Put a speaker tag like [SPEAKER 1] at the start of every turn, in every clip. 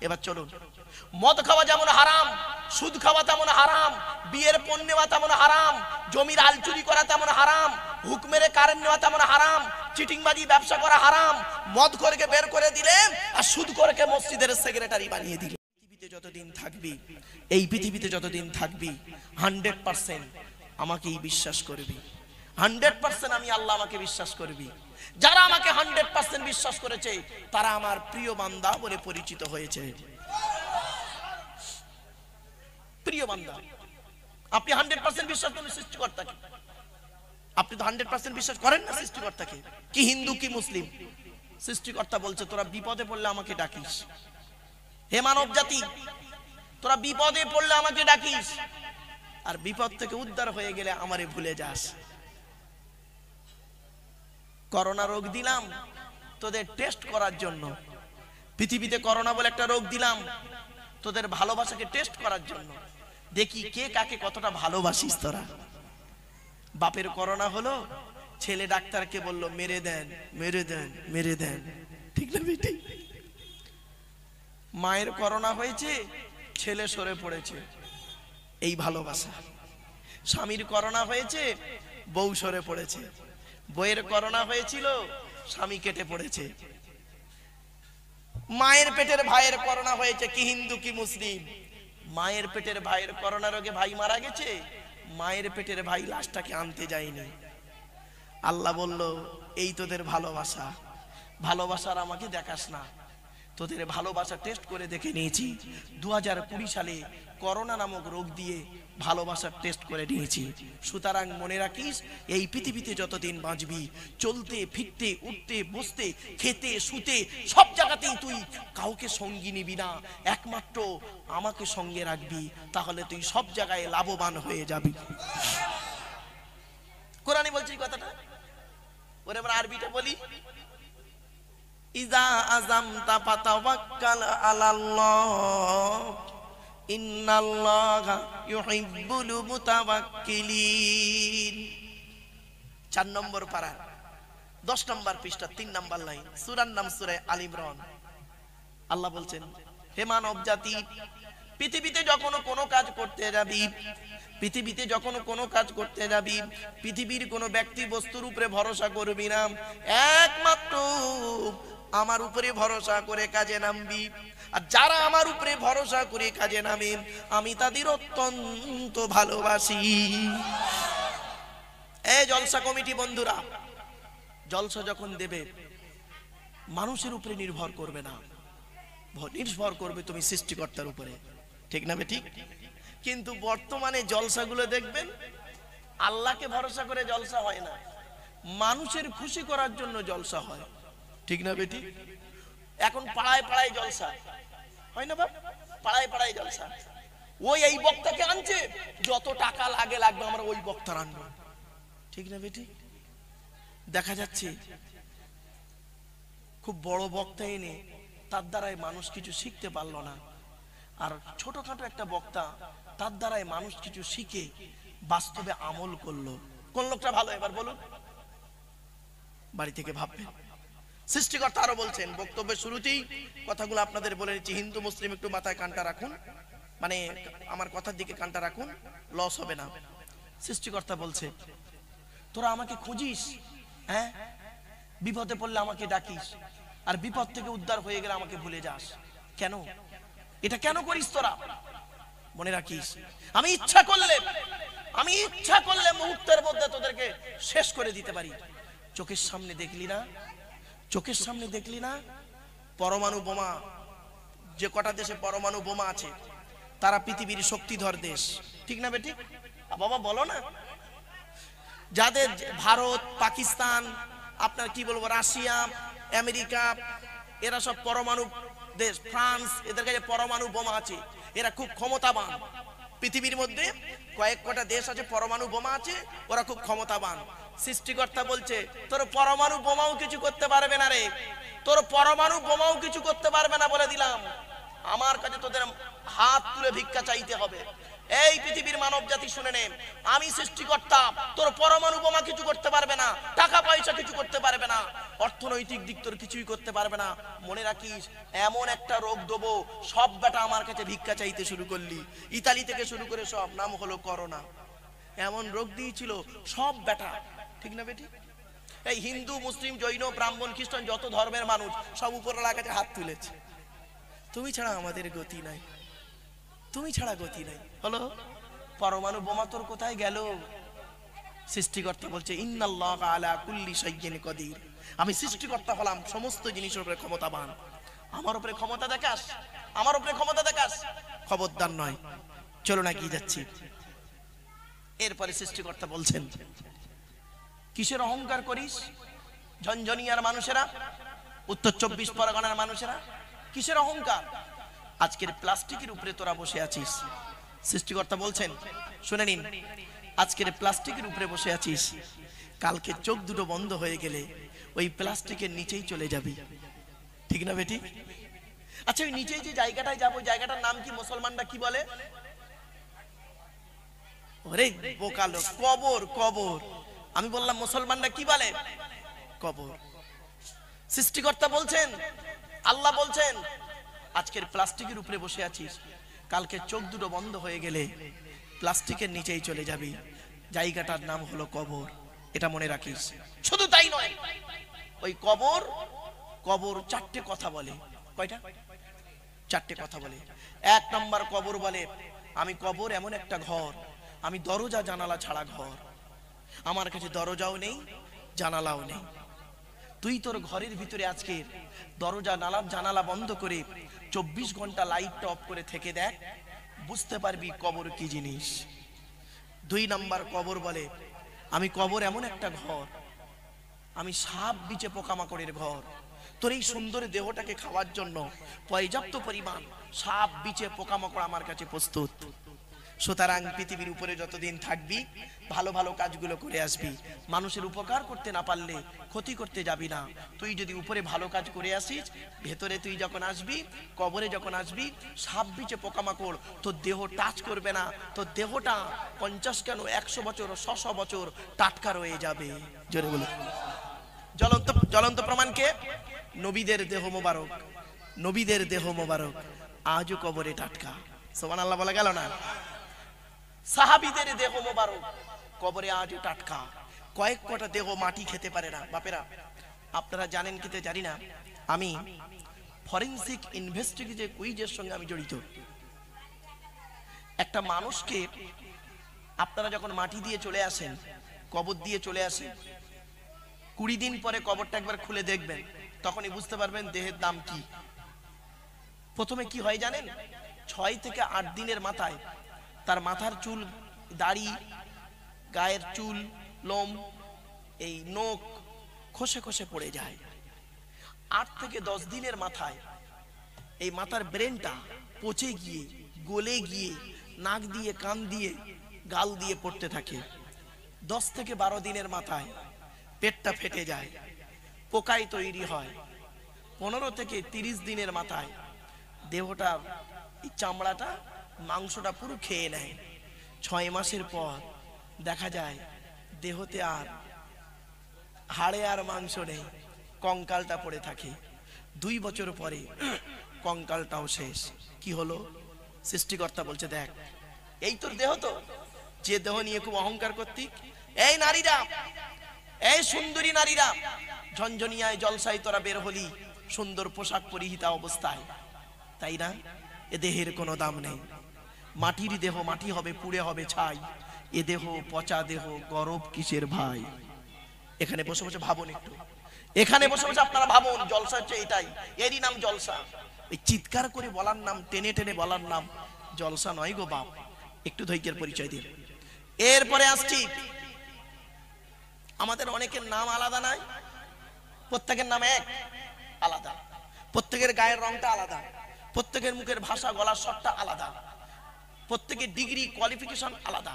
[SPEAKER 1] এবার চলুন, মদ খাওয়া যেমন হারাম, সুদ খাওয়া তেমন হারাম, বিয়ের পণ নেওয়া তেমন হারাম, জমির আল চুরি করা তেমন হারাম, হুকমেরে কারেন্ট নেওয়া তেমন হারাম, চিটিংবাজি ব্যবসা করা হারাম। মদ খোরকে বের করে দিলেন আর সুদ খোরকে মসজিদের সেক্রেটারি বানিয়ে দিলেন। পৃথিবীতে যতদিন থাকবি, এই পৃথিবীতে যতদিন থাকবি 100% আমাকেই বিশ্বাস করবি, 100% আমি আল্লাহ আমাকে বিশ্বাস করবি। যারা আমাকে 100% বিশ্বাস করেছে তারা আমার প্রিয় বান্দা বলে পরিচিত হয়েছে। প্রিয় বান্দা, আপনি 100% বিশ্বাস করেন সৃষ্টিকর্তাকে? আপনি তো 100% বিশ্বাস করেন না সৃষ্টিকর্তাকে? কি হিন্দু কি মুসলিম? সৃষ্টিকর্তা বলছে তোরা বিপদে পড়লে আমাকে ডাকিস। হে মানব জাতি, তোরা বিপদে পড়লে আমাকে ডাকিস, আর বিপদ থেকে উদ্ধার হয়ে গেলে আমারে ভুলে যাস। করোনা রোগ দিলাম তোদের টেস্ট করার জন্য, পৃথিবীতে করোনা বলে একটা রোগ দিলাম তোদের ভালোবাসাকে টেস্ট করার জন্য, দেখি কে কাকে কতটা ভালোবাসিস তোরা। বাপের করোনা হলো, ছেলে ডাক্তারকে বলল মেরে দেন মেরে দেন মেরে দেন, ঠিক না বেটি? মায়ের করোনা হয়েছে, ছেলে সরে পড়েছে, এই ভালোবাসা। স্বামীর করোনা হয়েছে, বউ সরে পড়েছে। বইয়ের করোনা হয়েছিল, স্বামী কেটে পড়েছে। মায়ের পেটের ভাইয়ের করোনা হয়েছে, কি হিন্দু কি মুসলিম? মায়ের পেটের ভাইয়ের করোনা রোগে ভাই মারা গেছে, মায়ের পেটের ভাই লাশটাকে আনতে যায়নি। আল্লাহ বলল এই তোদের ভালোবাসা, ভালোবাসার আমাকে দেখাস না, তোদের ভালোবাসা টেস্ট করে দেখে নিয়েছি। 2020 সালে করোনা নামক রোগ দিয়ে ভালোবাসার টেস্ট করে নিয়েছি। সুতরাং মনে রাখিস, এই পৃথিবীতে যতদিন বাঁচবি, চলতে ফিরতে উঠতে বসতে খেতে শুতে সব জায়গাতেই তুই কাউকে সঙ্গী নিবি না, একমাত্র আমাকে সঙ্গে রাখবি, তাহলে তুই সব জায়গায় লাভবান হয়ে যাবি। কোরআনে বলছি কথাটা, ওরে আমরা আরবিটা বলি। ইজা আযামতা ফাতাওয়াক্কাল আলাল্লাহ ইন্নাল্লাহা ইউহিব্বুল মুতাওয়াক্কিলিন। 4 নম্বর পারা 10 নম্বর পৃষ্ঠা 3 নম্বর লাইন, সূরার নাম সূরা আল ইমরান। আল্লাহ বলছেন, হে মানব জাতি, পৃথিবীতে যখন কোনো কাজ করতে যাবি, পৃথিবীতে যখন কোনো কাজ করতে যাবি, পৃথিবীর কোনো ব্যক্তি বস্তুর উপরে ভরসা করবি না, একমাত্র আমার উপরে ভরসা করে কাজে নামবি। আর যারা আমার উপরে ভরসা করে কাজে নামে আমি তাদের অত্যন্ত ভালোবাসি। এই জলসা কমিটি বন্ধুরা, জলসা যখন দেবে মানুষের উপরে নির্ভর করবে না, নির্ভর করবে তুমি সৃষ্টিকর্তার উপরে, ঠিক না ঠিক? কিন্তু বর্তমানে জলসাগুলো দেখবেন আল্লাহকে ভরসা করে জলসা হয় না, মানুষের খুশি করার জন্য জলসা হয়, ঠিক না বেটি? এখন পাড়ায় পাড়ায় জলসা হয় না বাপ? পাড়ায় পাড়ায় জলসা। ওই এই বক্তাকে আনছে, যত টাকা লাগে লাগবে আমরা ওই বক্তার আনবো, ঠিক না বেটি? দেখা যাচ্ছে খুব বড় বক্তা এনে তার দ্বারাই মানুষ কিছু শিখতে পারলো না, আর ছোটখাটো একটা বক্তা তার দ্বারাই মানুষ কিছু শিখে বাস্তবে আমল করলো। কোন লোকটা ভালো এবার বলুন? বাড়ি থেকে ভাববেন। সৃষ্টিকর্তা আরো বলছেন, বক্তব্যের শুরুতেই কথাগুলো আপনাদের বলে নিচ্ছি, হিন্দু মুসলিম একটু মাথায় কানটা রাখুন, মানে আমার কথার দিকে কানটা রাখুন, লস হবে না। সৃষ্টিকর্তা বলছে, তোরা আমাকে খুঁজিস, হ্যাঁ, বিপদে পড়লে আমাকে ডাকিস, আর বিপদ থেকে উদ্ধার হয়ে গেলে আমাকে ভুলে যাস। কেন? এটা কেন করিস তোরা? মনে রাখিস, আমি ইচ্ছা করলে মুহূর্তের মধ্যে তোদেরকে শেষ করে দিতে পারি। চোখের সামনে দেখলি না, চোখের সামনে দেখলি না পরমাণু বোমা, যে কটা দেশে পরমাণু বোমা আছে তারা পৃথিবীর শক্তিধর দেশ, ঠিক না বেটি? বাবা বলো না, যাদের ভারত, পাকিস্তান, আপনার কি বলবো, রাশিয়া, আমেরিকা, এরা সব পরমাণু দেশ, ফ্রান্স, এদের কাছে পরমাণু বোমা আছে, এরা খুব ক্ষমতাবান। পৃথিবীর মধ্যে কয়েক কটা দেশ আছে পরমাণু বোমা আছে, ওরা খুব ক্ষমতাবান। সৃষ্টিকর্তা বলছে, তোর পরমাণু বোমাও কিছু করতে পারবে না রে, তোর পরমাণু বোমাও কিছু করতে পারবে না, বলে দিলাম। আমার কাছে তোদের হাত তুলে ভিক্ষা চাইতে হবে। এই পৃথিবীর মানব জাতি শুনে নে, আমি সৃষ্টিকর্তা, তোর পরমাণু বোমা কিছু করতে পারবে না, টাকা পয়সা কিছু করতে পারবে না, অর্থনৈতিক দিক তোর কিছুই করতে পারবে না। মনে রাখিস এমন একটা রোগ দেবো, সব বেটা আমার কাছে ভিক্ষা চাইতে শুরু করলি। ইতালি থেকে শুরু করে সব, নাম হলো করোনা। এমন রোগ দিয়েছিল সব বেটা, ঠিক না বেটি? এই হিন্দু, মুসলিম, জৈন, ব্রাহ্মণ, খ্রিস্টান যত ধর্মের মানুষ সব উপরওয়ালার কাছে হাত তুলেছে। তুমি ছাড়া আমাদের গতি নাই, তুমি ছাড়া গতি নাই। হলো পরমাণু বোমা তোর কোথায় গেল? সৃষ্টিকর্তা বলছে ইন্নাল্লাহা আলা কুল্লি শাইইন কাদির, আমি সৃষ্টিকর্তা হলাম সমস্ত জিনিসের উপরে ক্ষমতাবান। আমার উপরে ক্ষমতা দেখাস, আমার উপরে ক্ষমতা দেখাস, খবরদার নয়। চলো না কি যাচ্ছি। এরপরে সৃষ্টিকর্তা বলছেন কিসের অহংকার করিস? ঝনঝনিয়ার মানুষেরা, উত্তর 24 পরগনার মানুষেরা, কিসের অহংকার? আজকের প্লাস্টিকের উপরে তোরা বসে আছিস। সৃষ্টিকর্তা বলছেন শুনে নিন, আজকের প্লাস্টিকের উপরে বসে আছিস, কালকে চোখ দুটো বন্ধ হয়ে গেলে ওই প্লাস্টিকের নিচেই চলে যাবি, ঠিক না বেটি? আচ্ছা ওই নিচেই যে জায়গাটায় যাবো, জায়গাটার নাম কি? মুসলমানরা কি বলে? ওরে বোকা লোক, কবর। কবর। আমি বললাম মুসলমানরা কি বলে? কবর। সৃষ্টিকর্তা বলছেন, আল্লাহ বলছেন আজকের প্লাস্টিকের উপরে বসে আছিস, কালকে চোখ দুটো বন্ধ হয়ে গেলে প্লাস্টিকের নিচেই চলে যাবি, জায়গাটার নাম হলো কবর, এটা মনে রাখিস। শুধু তাই নয়, ওই কবর, কবর চারটে কথা বলে। কয়টা? চারটে কথা বলে। এক নম্বর কবর বলে আমি কবর এমন একটা ঘর, আমি দরজা জানালা ছাড়া ঘর, আমার কাছে দরজাও নেই জানালাও নেই। তুই তোর ঘরের ভিতরে আজকে দরজা জানালা বন্ধ করে 24 ঘন্টা লাইটটা অফ করে থেকে দেখ, বুঝতে পারবি কবর কি জিনিস। দুই নাম্বার কবর বলে আমি কবর এমন একটা ঘর, আমি সাপ বিচে পোকামাকড়ের ঘর। তোর এই সুন্দর দেহটাকে খাওয়ার জন্য পর্যাপ্ত পরিমাণ সাপ বিচে পোকামাকড় আমার কাছে প্রস্তুত। সুতরাং পৃথিবীর উপরে যতদিন থাকবি ভালো ভালো কাজগুলো করে আসবি। মানুষের উপকার করতে না পারলে ক্ষতি করতে যাবি না। তুই যদি উপরে ভালো কাজ করে আসিস, ভেতরে তুই যখন আসবি, কবরে যখন আসবি, সাপ বিচে পোকামাকড় তোর দেহ টাচ করবে না। তোর দেহটা 50 কেন 100 বছর 100 বছর টাটকা রয়ে যাবে। জোরে বলে জ্বলন্ত জ্বলন্ত প্রমাণকে নবীদের দেহ মোবারক, নবীদের দেহ মোবারক আজও কবরে টাটকা। সুবহানাল্লাহ বলা গেল না? সাহাবীদের দেহ মোবারক কবরে আজও টাটকা। কয়েক কটা দেহ মাটি খেতে পারে না। বাপেরা আপনারা জানেন কিতে জানি না, আমি ফরেনসিক ইনভেস্টিগেটিভ কুইজের সঙ্গে আমি জড়িত। একটা মানুষকে আপনারা যখন মাটি দিয়ে চলে আসেন, কবর দিয়ে চলে আসেন, 20 দিন পরে কবরটা একবার খুলে দেখবেন, তখনই বুঝতে পারবেন দেহের দাম কি। প্রথমে কি হয় জানেন? 6 থেকে 8 দিনের মাথায় তার মাথার চুল, দাড়ি, গায়ের চুল, লোম, এই নখ খসে খসে পড়ে যায়। 8 থেকে 10 দিনের মাথায় এই মাথার ব্রেনটা পচে গিয়ে, গলে গিয়ে, নাক দিয়ে, কান দিয়ে, গাল দিয়ে পড়তে থাকে। 10 থেকে 12 দিনের মাথায় পেটটা ফেটে যায়, পোকায় তৈরি হয়। 15 থেকে 30 দিনের মাথায় দেহটার এই চামড়াটা, মাংসটা পুরো খেয়ে নেয়। 6 মাসের পর দেখা যায় দেহতে আর হাড়ে আর মাংস নেই, কঙ্কালটা পড়ে থাকে। 2 বছর পরে কঙ্কালটাও শেষ। কি হলো? সৃষ্টিকর্তা বলছে দেখ, এই তোর দেহ তো, যে দেহ নিয়ে খুব অহংকার করতি। এই নারীরা, এই সুন্দরী নারীরা, ঝনঝনিয়ায় জলসায় তোরা বের হলি সুন্দর পোশাক পরিহিতা অবস্থায়, তাই না? এ দেহের কোনো দাম নেই। মাটির দেহ মাটি হবে, পুড়ে হবে ছাই। এ দেহ পচা দেহ, গরব কিসের ভাই? এখানে বসে বসে ভাবুন একটু, এখানে বসে বসে আপনারা ভাবুন, জলসা হচ্ছে এটাই, এরই নাম জলসা। এই চিৎকার করে বলার নাম, টেনে টেনে বলার নাম জলসা নয় গো বাপ। একটু ধৈর্যের পরিচয় দিন। এরপরে আসছি, আমাদের অনেকের নাম আলাদা নাই, প্রত্যেকের নাম এক আলাদা, প্রত্যেকের গায়ের রংটা আলাদা, প্রত্যেকের মুখের ভাষা, গলার স্বরটা আলাদা, প্রত্যেকের ডিগ্রি কোয়ালিফিকেশন আলাদা।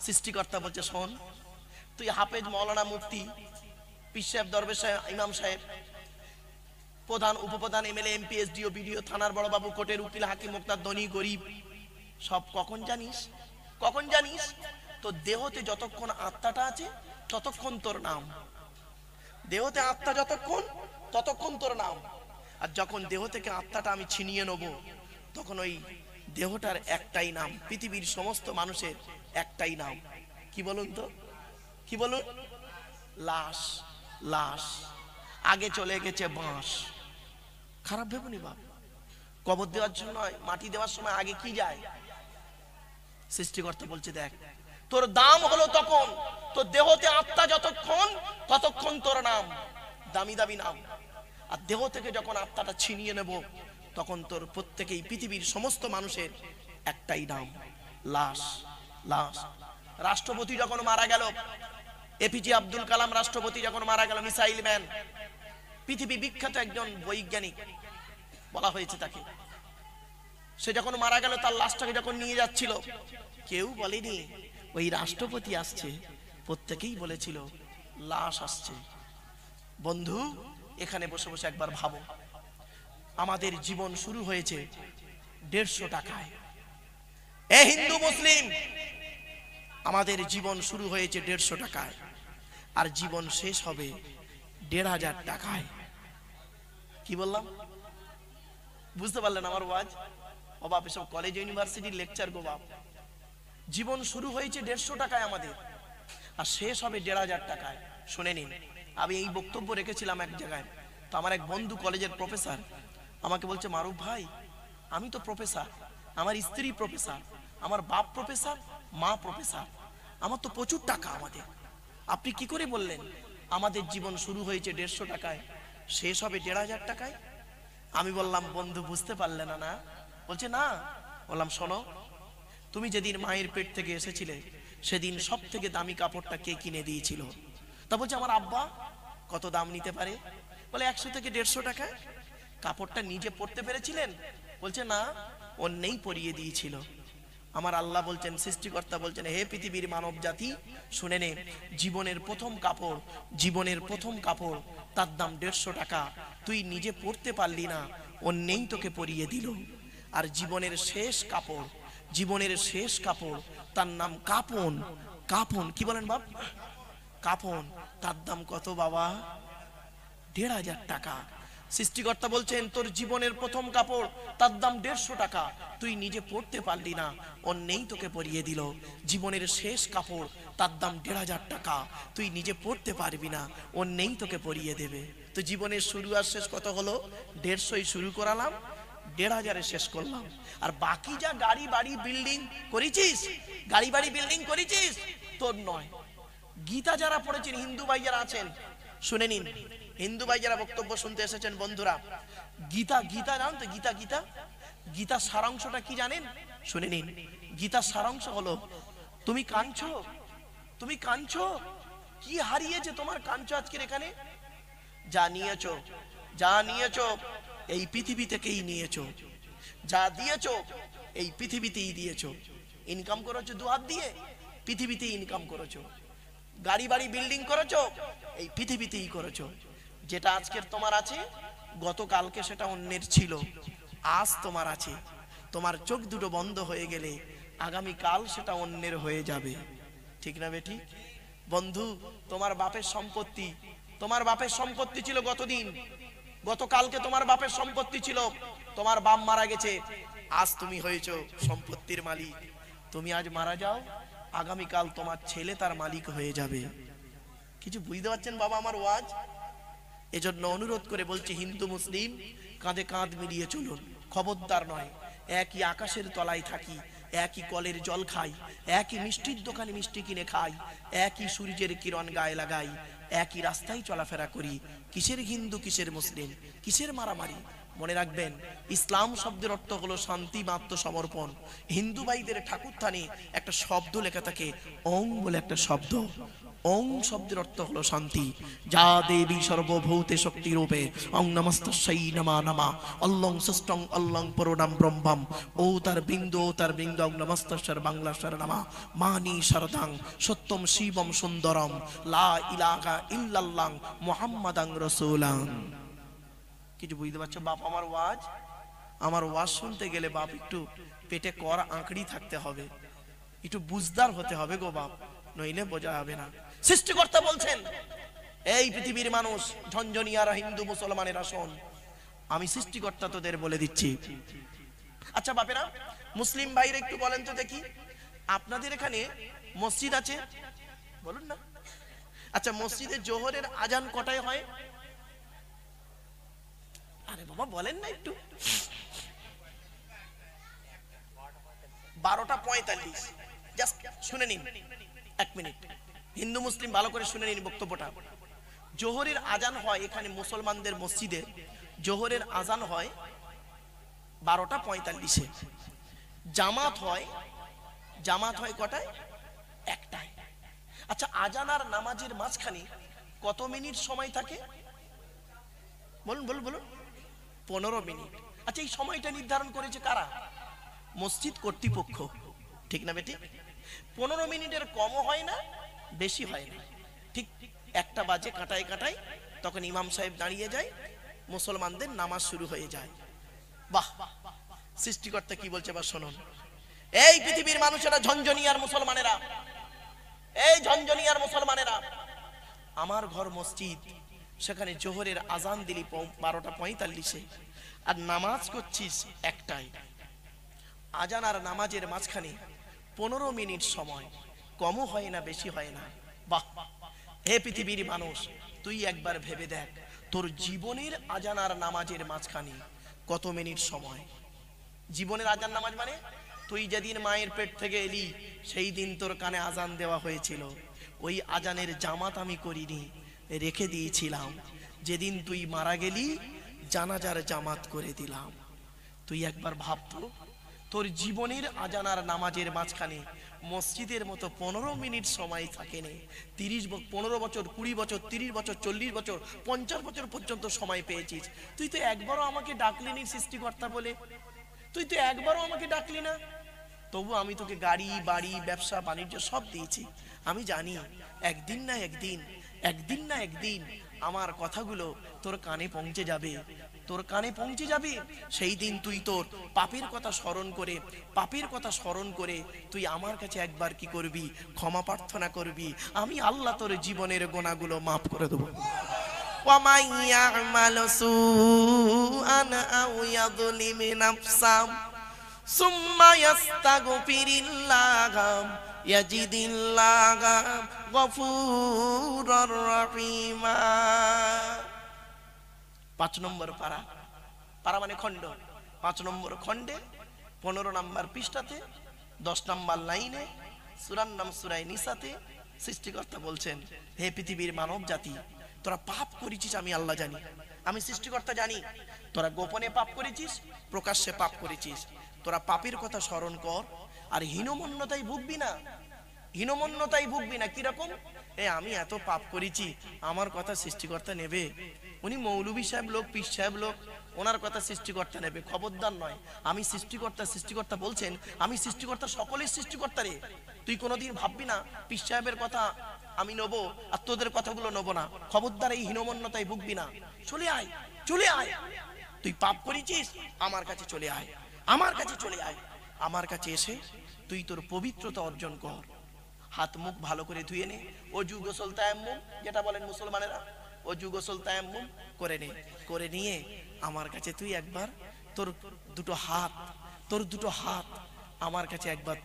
[SPEAKER 1] সৃষ্টিকর্তা বলছে শোন, তুই হাফেজ, মৌলানা, মুফতি, পীর সাহেব, দরবেশ সাহেব, ইমাম সাহেব, প্রধান, উপপ্রধান, এমএলএ, এমপি, এসডিও, বিডিও, থানার বড় বাবু, কোর্টের উকিল, হাকিম, মুক্তার, ধনী, গরিব, সব কখন জানিস? কখন জানিস? তোর দেহতে যতক্ষণ আত্মাটা আছে ততক্ষণ তোর নাম। দেহতে আত্মা যতক্ষণ ততক্ষণ তোর নাম। আর যখন দেহ থেকে আত্মাটা আমি ছিনিয়ে নেব, তখন ওই দেহটার একটাই নাম, পৃথিবীর সমস্ত মানুষের একটাই নাম। কি বলুন তো, কি বলুন? লাশ। লাশ। আগে চলে গেছে বাঁশ। খারাপ ভেবনি বাপ। কবর দেওয়ার জন্য মাটি দেওয়ার সময় আগে কি যায়? সৃষ্টিকর্তা বলছে দেখ, তোর দাম হলো তখন, তোর দেহতে আত্মা যতক্ষণ ততক্ষণ তোর নাম, দামি দামি নাম। আর দেহ থেকে যখন আত্মাটা ছিনিয়ে নেব, তখন তোর প্রত্যেকেই পৃথিবীর সমস্ত মানুষের একটাই নাম, লাশ। লাশ। রাষ্ট্রপতি যখন মারা গেল, এপিজে আব্দুল কালাম রাষ্ট্রপতি যখন মারা গেল, মিসাইল ম্যান, পৃথিবী বিখ্যাত একজন বৈজ্ঞানিক বলা হয়েছে তাকে। সে যখন মারা গেল, তার লাশটাকে যখন নিয়ে যাচ্ছিল, কেউ বলেনি ওই রাষ্ট্রপতি আসছে, প্রত্যেকেই বলেছিল লাশ আসছে। বন্ধু, এখানে বসে বসে একবার ভাবো, আমাদের জীবন শুরু হয়েছে 150 টাকায়। এ হিন্দু মুসলিম, আমাদের জীবন শুরু হয়েছে 150 টাকায়, আর জীবন শেষ হবে 1500 টাকায়। কি বললাম? বুঝতে পারলেন আমার ওয়াজ? ও বাপ, এসব কলেজ ইউনিভার্সিটির লেকচার গো বাপ। জীবন শুরু হয়েছে 150 টাকায় আমাদের, আর শেষ হবে 1500 টাকায়। শুনে নিন, আমি এই বক্তব্য রেখেছিলাম এক জায়গায়, তো আমার এক বন্ধু কলেজের প্রফেসর আমাকে বলছে, মারুফ ভাই, আমি তো প্রফেসর, আমার স্ত্রী প্রফেসর, আমার বাপ প্রফেসর, মা প্রফেসর, আমার তো প্রচুর টাকা আমাদের, আপনি কি করে বললেন আমাদের জীবন শুরু হয়েছে 150 টাকায়, শেষ হবে 1500 টাকায়? আমি বললাম, বন্ধু বুঝতে পারলে না? না। বলছে না। বললাম, শোনো, তুমি যেদিন মায়ের পেট থেকে এসেছিলে, সেদিন সব থেকে দামি কাপড়টা কে কিনে দিয়েছিল? তা বলছে, আমার আব্বা। কত দাম নিতে পারে? বলে 100 থেকে 150 টাকা। কাপড়টা নিজে পরতে পেরেছিলেন? বলছে না, অন্যেই পরিয়ে দিয়েছিল। আমার আল্লাহ বলছেন, সৃষ্টিকর্তা বলছেন, হে পৃথিবীর মানব জাতি, শুনে নে, জীবনের প্রথম কাপড়, জীবনের প্রথম কাপড়, তার দাম 150 টাকা। তুই নিজে পরতে পারলি না, অন্যেই তোকে পরিয়ে দিল। আর জীবনের শেষ কাপড়, জীবনের শেষ কাপড়, তার নাম কাপন। কাপন। কি বলেন বাপ? কাপন। তার দাম কত বাবা? 1500 টাকা। সৃষ্টিকর্তা বলছেন, তোর জীবনের প্রথম কাপড়, তার দাম 150 টাকা। তুই নিজে পরতে পারলি না, অন্যেই তোকে পরিয়ে দিল। জীবনের শেষ কাপড়, তার দাম 1500 টাকা। তুই নিজে পরতে পারবি না, অন্যেই তোকে পরিয়ে দেবে। তো জীবনের শুরু আর শেষ কত হলো? 150 শুরু করালাম, 1500 শেষ করলাম। আর বাকি যা গাড়ি বাড়ি বিল্ডিং করেছিস, গাড়ি বাড়ি বিল্ডিং করেছিস, তোর নয়। গীতা যারা পড়েছেন, হিন্দু ভাই যারা আছেন, শুনে নিন, হিন্দু ভাই যারা বক্তব্য শুনতে এসেছেন, বন্ধুরা, গীতা, গীতা জানেন তো? গীতা, গীতা, গীতার সারাংশটা কি জানেন? শুনে নিন। গীতার সারাংশ হলো, তুমি কাঁদছো, তুমি কাঁদছো, কি হারিয়েছে তোমার? কাঁদছো আজকের এখানে? যা নিয়েছো, যা নিয়েছো এই পৃথিবী থেকেই নিয়েছো, যা দিয়েছো এই পৃথিবীতেই দিয়েছো। ইনকাম করেছো 2 হাত দিয়ে, পৃথিবীতেই ইনকাম করেছো। গাড়ি বাড়ি বিল্ডিং করেছো, এই পৃথিবীতেই করেছো। যেটা আজকের তোমার আছে, গতকালকে সেটা অন্যের ছিল, আজ তোমার আছে। তোমার চোখ দুটো বন্ধ হয়ে গেলে আগামী কাল সেটা অন্যের হয়ে যাবে। ঠিক না বেটি? বন্ধু, তোমার বাপের সম্পত্তি, তোমার বাপের সম্পত্তি ছিল গতদিন, গতকালকে তোমার বাপের সম্পত্তি ছিল, তোমার বাপ মারা গেছে, আজ তুমি হয়েছো সম্পত্তির মালিক। তুমি আজ মারা যাও, আগামীকাল তোমার ছেলে তার মালিক হয়ে যাবে। কিছু বুঝতে পারছেন বাবা আমার ওয়াজ? এজন্য অনুরোধ করে বলছি, হিন্দু মুসলিম কাঁধে কাঁধ মিলিয়ে চলুন। খবরদার নয়, একই আকাশের তলায় থাকি, একই কলের জল খাই, একই মিষ্টির দোকানে মিষ্টি কিনে খাই, একই সূর্যের কিরণ গায়ে লাগাই, একই রাস্তায় চলাফেরা করি। কিসের হিন্দু, কিসের মুসলিম, কিসের মারামারি? মনে রাখবেন, ইসলাম শব্দের অর্থ হলো শান্তি বা আত্মসমর্পণ। হিন্দু ভাইদের ঠাকুরথানে একটা শব্দ লেখা থাকে, ওং বলে একটা শব্দ। ওং শব্দের অর্থ হলো শান্তি। যা দেবী সর্বভূতে শক্তি রূপে, অং নমস্তস্যৈ নমা নমা, অল্লং ষষ্ঠং অল্লং পরোনাম ব্রহ্মম, ও তার বিন্দু, ও তার বিন্দু, অং নমস্তস্যর বাংলাস্বর নমা, মানি শারদাং সত্যম শিবম সুন্দরম, লা ইলাহা ইল্লাল্লাহ মুহাম্মাদাং রাসূলাং। কিছু বুঝতে পারছো বাপ আমার ওয়াজ? আমার ওয়াজ শুনতে গেলে বাপ একটু পেটে কর আঁকড়ি থাকতে হবে, একটু বুঝদার হতে হবে গো বাপ, নইলে বোঝা হবে না। সৃষ্টিকর্তা বলছেন, এই পৃথিবীর মানুষ, ঝনঝনিয়ারা, হিন্দু মুসলমানেরা, শোন, আমি সৃষ্টিকর্তা তোদের বলে দিচ্ছি। আচ্ছা বাপেরা, মুসলিম ভাইরা একটু বলেন তো দেখি, আপনাদের এখানে মসজিদ আছে? বলুন না। আচ্ছা, মসজিদে জোহরের আজান কটায় হয়? আরে বাবা বলেন না একটু। 12:45। জাস্ট শুনে নিন, 1 মিনিট। হিন্দু মুসলিম ভালো করে শুনে নিন বক্তব্যটা। জোহরের আজান হয় এখানে মুসলমানদের মসজিদে, জোহরের আজান হয় 12:45-এ। জামাত হয় কটায়? 1টায়। আচ্ছা, আজান আর নামাজের মাঝখানে কত মিনিট সময় থাকে? বলুন বলুন বলুন। 15 মিনিট। আচ্ছা, এই সময়টা নির্ধারণ করেছে কারা? মসজিদ কর্তৃপক্ষ, ঠিক না বেটি? 15 মিনিটের কমও হয় না, বেশি হয় না। ঠিক 1টা বাজে কাটায় কাটায়, তখন ইমাম সাহেব দাঁড়িয়ে যায়, মুসলমানদের নামাজ শুরু হয়ে যায়। বাহ, সৃষ্টিকর্তা কি বলছে বা শুনুন। এই পৃথিবীর মানুষেরা, ঝনঝনিয়ার মুসলমানেরা, এই ঝনঝনিয়ার মুসলমানেরা, আমার ঘর মসজিদ, সেখানে জোহরের আজান দিলি 12:45-এ, আর নামাজ করছিস 1টায়। আজান আর নামাজের মাঝখানে 15 মিনিট সময়, কমও হয় না, বেশি হয় না। বাহ, হে পৃথিবীর মানুষ, তুই একবার ভেবে দেখ, তোর জীবনের আজান আর নামাজের মাঝখানে কত মিনিট সময়? জীবনের আজান নামাজ মানে, তুই যেদিন মায়ের পেট থেকে এলি সেই দিন তোর কানে আজান দেওয়া হয়েছিল, ওই আজানের জামাত আমি করিনি, রেখে দিয়েছিলাম। যেদিন তুই মারা গেলি, জানাজার জামাত করে দিলাম। তুই একবার ভাবতো, তোর জীবনের আজান আর নামাজের মাঝখানে মসজিদের মতো 15 মিনিট সময় থাকে না। 15 বছর, 20 বছর, 30 বছর, 40 বছর, 50 বছর পর্যন্ত সময় পেয়েছিস। তুই তো একবারও আমাকে ডাকলি নি সৃষ্টিকর্তা বলে, তুই তো একবারও আমাকে ডাকলি না। তবু আমি তোকে গাড়ি, বাড়ি, ব্যবসা বাণিজ্য সব দিয়েছি। আমি জানি একদিন না একদিন আমার কথাগুলো তোর কানে পৌঁছে যাবে, তোর কানে পৌঁছে যাবে। সেই দিন তুই তোর পাপের কথা স্মরণ করে তুই আমার কাছে একবার কি করবি? ক্ষমা প্রার্থনা করবি। আমি আল্লাহ তোর জীবনের গুনাহগুলো মাফ করে দেবো। وَمَن يَعْمَلْ سُوءًا أَوْ يَظْلِمْ نَفْسَهُ ثُمَّ يَسْتَغْفِرِ اللَّهَ يَجِدِ اللَّهَ غَفُورًا رَحِيمًا। 5 নম্বর পারা, পারা মানে খণ্ড, 5 নম্বর খণ্ডে 15 নম্বর পৃষ্ঠাতে 10 নম্বর লাইনে, সূরার নাম সূরা নিসাতে সৃষ্টিকর্তা বলছেন, হে পৃথিবীর মানব জাতি, তোরা পাপ করেছিস, আমি আল্লাহ জানি, আমি সৃষ্টিকর্তা জানি। তোরা গোপনে পাপ করেছিস, প্রকাশ্যে পাপ করেছিস। তোরা পাপের কথা স্মরণ কর, আর হীনমন্যতায় ভুগবি না। কিরকম? আমি এত পাপ করেছি, আমার কথা সৃষ্টিকর্তা নেবে? উনি মৌলভী সাহেব লোক, পীর সাহেব লোক, ওনার কথা সৃষ্টিকর্তা নেবে? খবরদার নয়। আমি সৃষ্টিকর্তা বলছেন, আমি সৃষ্টিকর্তা, সকলের সৃষ্টিকর্তা রে। তুই কোনোদিন ভাববি না পীর সাহেবের কথা আমি নেবো আর তোদের কথাগুলো নেবো না। খবরদার, এই হীনমন্যতায় ভুগবি না। চলে আয়। তুই পাপ করেছিস, আমার কাছে চলে আয়। আমার কাছে এসে তুই তোর পবিত্রতা অর্জন কর। হাত মুখ ভালো করে ধুয়ে নে, অজু গোসল তায়াম্মুম যেটা বলেন মুসলমানেরা, অজু গোসল তায়াম্মুম করে নিয়ে আমার কাছে তুই একবার তোর দুটো হাত আমার কাছে একবার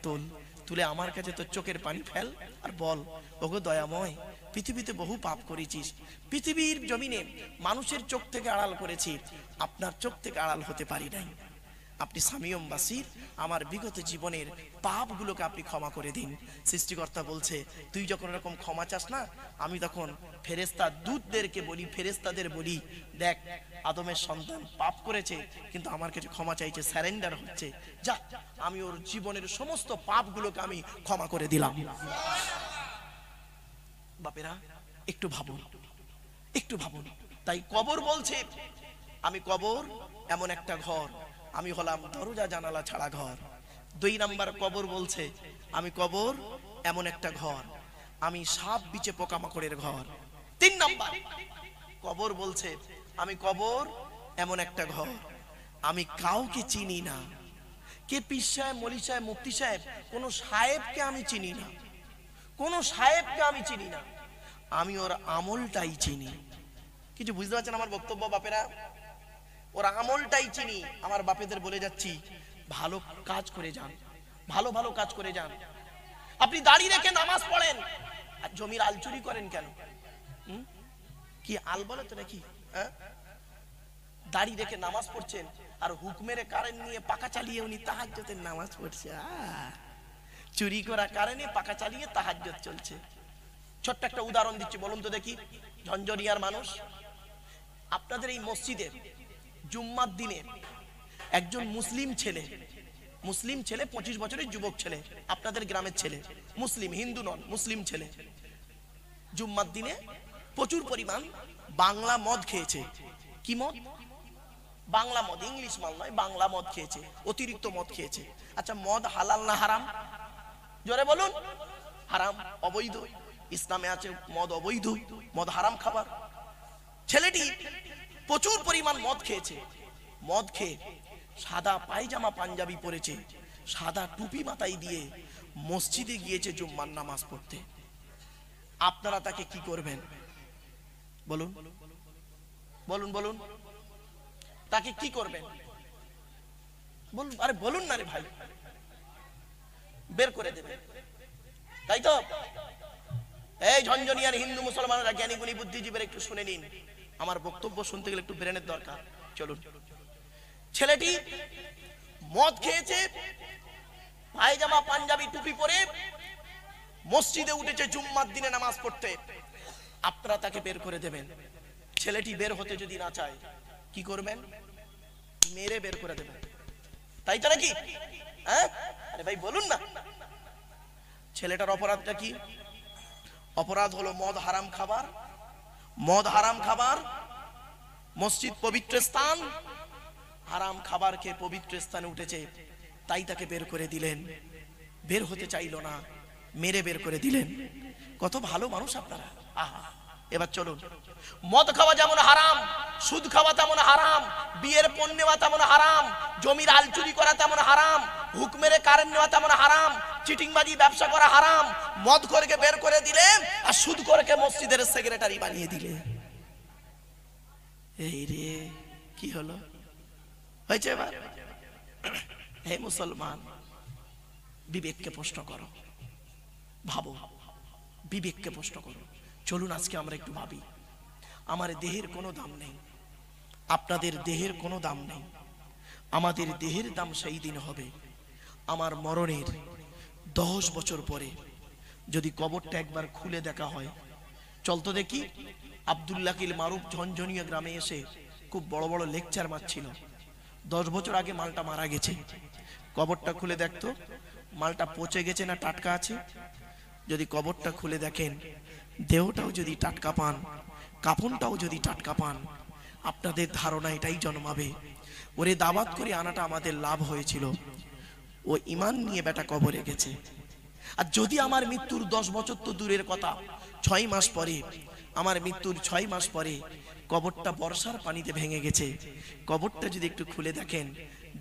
[SPEAKER 1] তুলে আমার কাছে তোর চোখের পানি ফেল আর বল, ওগো দয়াময়, পৃথিবীতে বহু পাপ করেছিস, পৃথিবীর জমিনে মানুষের চোখ থেকে আড়াল করেছি, আপনার চোখ থেকে আড়াল হতে পারি নাই। আপনি সামিয়ম বাসির, আমার বিগত জীবনের পাপগুলোকে আপনি ক্ষমা করে দিন। সৃষ্টিকর্তা বলছে, তুই যখন এরকম ক্ষমা চাস না, আমি তখন ফেরেশতাদের বলি, দেখ আদমের সন্তান পাপ করেছে, কিন্তু আমার কাছে ক্ষমা চাইছে, স্যারেন্ডার হচ্ছে, যা আমি ওর জীবনের সমস্ত পাপগুলোকে আমি ক্ষমা করে দিলাম। বাপেরা একটু ভাবুন। তাই কবর বলছে, আমি কবর এমন একটা ঘর, আমি হলাম দরজা জানালা ছাড়া ঘর। 2 নাম্বার কবর বলছে, আমি কবর এমন একটা ঘর, আমি সাপ বিচে পোকামাকড়ের ঘর। 3 নাম্বার কবর বলছে, আমি কবর এমন একটা ঘর, আমি কাউকে চিনি না। কে পীর সাহেব, মলি সাহেব, মুফতি সাহেব, কোন সাহেবকে আমি চিনি না। আমি ওর আমলটাই চিনি। কিছু বুঝতে পারছেন আমার বক্তব্য বাপেরা? ওর আমলটাই চিনি। আমার বাপেদের বলে যাচ্ছি, ভালো কাজ করে যান, ভালো ভালো কাজ করে যান। আপনি দাড়ি রেখে নামাজ পড়েন আর জমির আল চুরি করেন কেন? কি আল বলে তো নাকি? দাড়ি রেখে নামাজ পড়ছেন আর হুকমেরে কারেন্ট নিয়ে পাকা চালিয়ে উনি তাহাজ্জুদের নামাজ পড়ছে। চুরি করা কারণে পাকা চালিয়ে তাহাজ্জুদ চলছে। ছোট্ট একটা উদাহরণ দিচ্ছি, বলুন তো দেখি। ঝঞ্ঝনিয়ার মানুষ, আপনাদের এই মসজিদে জুম্মার দিনে একজন মুসলিম ছেলে 25 বছরের যুবক ছেলে, আপনাদের গ্রামের ছেলে, মুসলিম, হিন্দু নন, মুসলিম ছেলে, জুম্মার দিনে প্রচুর পরিমাণ বাংলা মদ খেয়েছে। কি মদ? বাংলা মদ, ইংলিশ মাল নয়, বাংলা মদ খেয়েছে, অতিরিক্ত মদ খেয়েছে। আচ্ছা, মদ হালাল না হারাম? জোরে বলুন। হারাম, অবৈধ। ইসলামে আছে মদ অবৈধ, মদ হারাম খাবার। ছেলেটি প্রচুর পরিমাণ মদ খেয়েছে। মদ খেয়ে সাদা পায়জামা পাঞ্জাবি পরেছে, সাদা টুপি মাথায় দিয়ে মসজিদে গিয়েছে জুম্মার নামাজ পড়তে। আপনারা তাকে কি করবেন? বলুন বলুন বলুন, তাকে কি করবেন? বলুন, আরে বলুন না রে ভাই। বের করে দেবেন, তাই তো? এই ঝঞ্ঝনিয়ার হিন্দু মুসলমানরা, জ্ঞানী গুণী বুদ্ধিজীবীরা, একটু শুনে নিন। আমার বক্তব্য শুনতে গেলে একটু ব্রেনের দরকার। চলুন। ছেলেটি মদ খেয়েছে, পায়জামা পাঞ্জাবি টুপি পরে মসজিদে উঠেছে জুম্মার দিনে নামাজ পড়তে। আপনারা তাকে বের করে দেবেন। ছেলেটি বের হতে যদি না চায়, কি করবেন? মেরে বের করে দেবেন, তাই তো নাকি? আরে ভাই বলুন না। ছেলেটার অপরাধটা কি? অপরাধ হলো মদ হারাম খাবার। মদ হারাম খাবার, মসজিদ পবিত্র স্থান, হারাম খাবার খেয়ে পবিত্র স্থানে উঠেছে, তাই তাকে বের করে দিলেন। বের হতে চাইল না, মেরে বের করে দিলেন। কত ভালো মানুষ আপনারা। আহা, এবার চলুন। মদ খাওয়া যেমন হারাম, সুদ খাওয়া তেমন হারাম, বিয়ের পণ নেওয়া তেমন হারাম, জমির আল চুরি করা তেমন হারাম, হুকমেরে কারেন্ট নেওয়া তেমন হারাম, চিটিংবাজি ব্যবসা করা হারাম। মদ খোরকে বের করে দিলেন আর সুদ খোরকে মসজিদের সেক্রেটারি বানিয়ে দিলেন। এই রে, কি হলো? হয়েছে এবার? হে মুসলমান, বিবেককে প্রশ্ন করো, ভাবো, বিবেককে প্রশ্ন করো। চলুন আজকে আমরা একটু ভাবি। আমার দেহের কোনো দাম নেই, আপনাদের দেহের কোনো দাম নেই। আমাদের দেহের দাম সেই দিন হবে আমার মরণের 10 বছর পরে, যদি কবরটা একবার খুলে দেখা হয়। চলতো দেখি, আব্দুল্লাহিল মারুফ ঝঞ্ঝনিয়া গ্রামে এসে খুব বড় বড় লেকচার মারছিল। 10 বছর আগে মালটা মারা গেছে। কবরটা খুলে দেখতো মালটা পচে গেছে না টাটকা আছে। যদি কবরটা খুলে দেখেন, দেহটাও যদি টাটকা পান, কাফনটাও যদি টাটকা পান, আপনাদের ধারণা এটাই জন্মাবে, ওরে দাওয়াত করে আনাটা আমাদের লাভ হয়েছিল। ও ঈমান নিয়ে বেটা কবরে গেছে। আর যদি আমার মৃত্যুর 10 বছর তো দূরের কথা, 6 মাস পরে, আমার মৃত্যুর 6 মাস পরে কবরটা বর্ষার পানিতে ভেঙে গেছে, কবরটা যদি একটু খুলে দেখেন,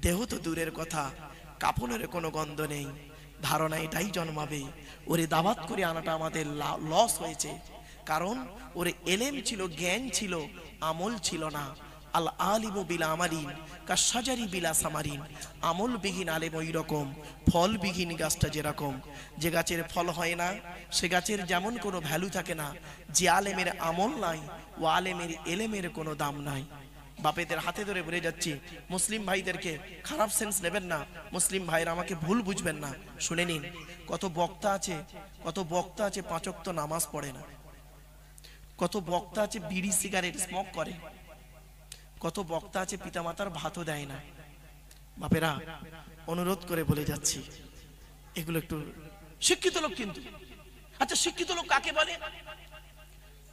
[SPEAKER 1] দেহ তো দূরের কথা, কাফনের কোনো গন্ধ নেই। ধারণা এটাই জন্মাবে, ওরে দাওয়াত করে আনাটা আমাদের লস হয়েছে। কারণ ওরে এলেম ছিল, জ্ঞান ছিল, আমল ছিল না। আল আলিমু বিলা আমালিন কাশাজারি বিলা সামারিন। আমল বিহীন আলেম ওই রকম, ফল বিহীন গাছটা যেরকম। যে গাছের ফল হয় না, সে গাছের যেমন কোনো ভ্যালু থাকে না। যে আলেমের আমল নাই, ও আলেমের এলেমের কোনো দাম নাই। বাপেদের হাতে ধরে বলে যাচ্ছি, মুসলিম ভাইদেরকে খারাপ সেন্স নেবেন না। মুসলিম ভাইরা আমাকে ভুল বুঝবেন না, শুনে নিন। কত বক্তা আছে, কত বক্তা আছে 5 ওয়াক্ত নামাজ পড়ে না। কত বক্তা আছে বিড়ি সিগারেট স্মোক করে। কত বক্তা আছে পিতামাতার ভাতও দেয় না। বাপেরা, অনুরোধ করে বলে যাচ্ছি, এগুলো একটু শিক্ষিত লোক কিন্তু। আচ্ছা, শিক্ষিত লোক কাকে বলে?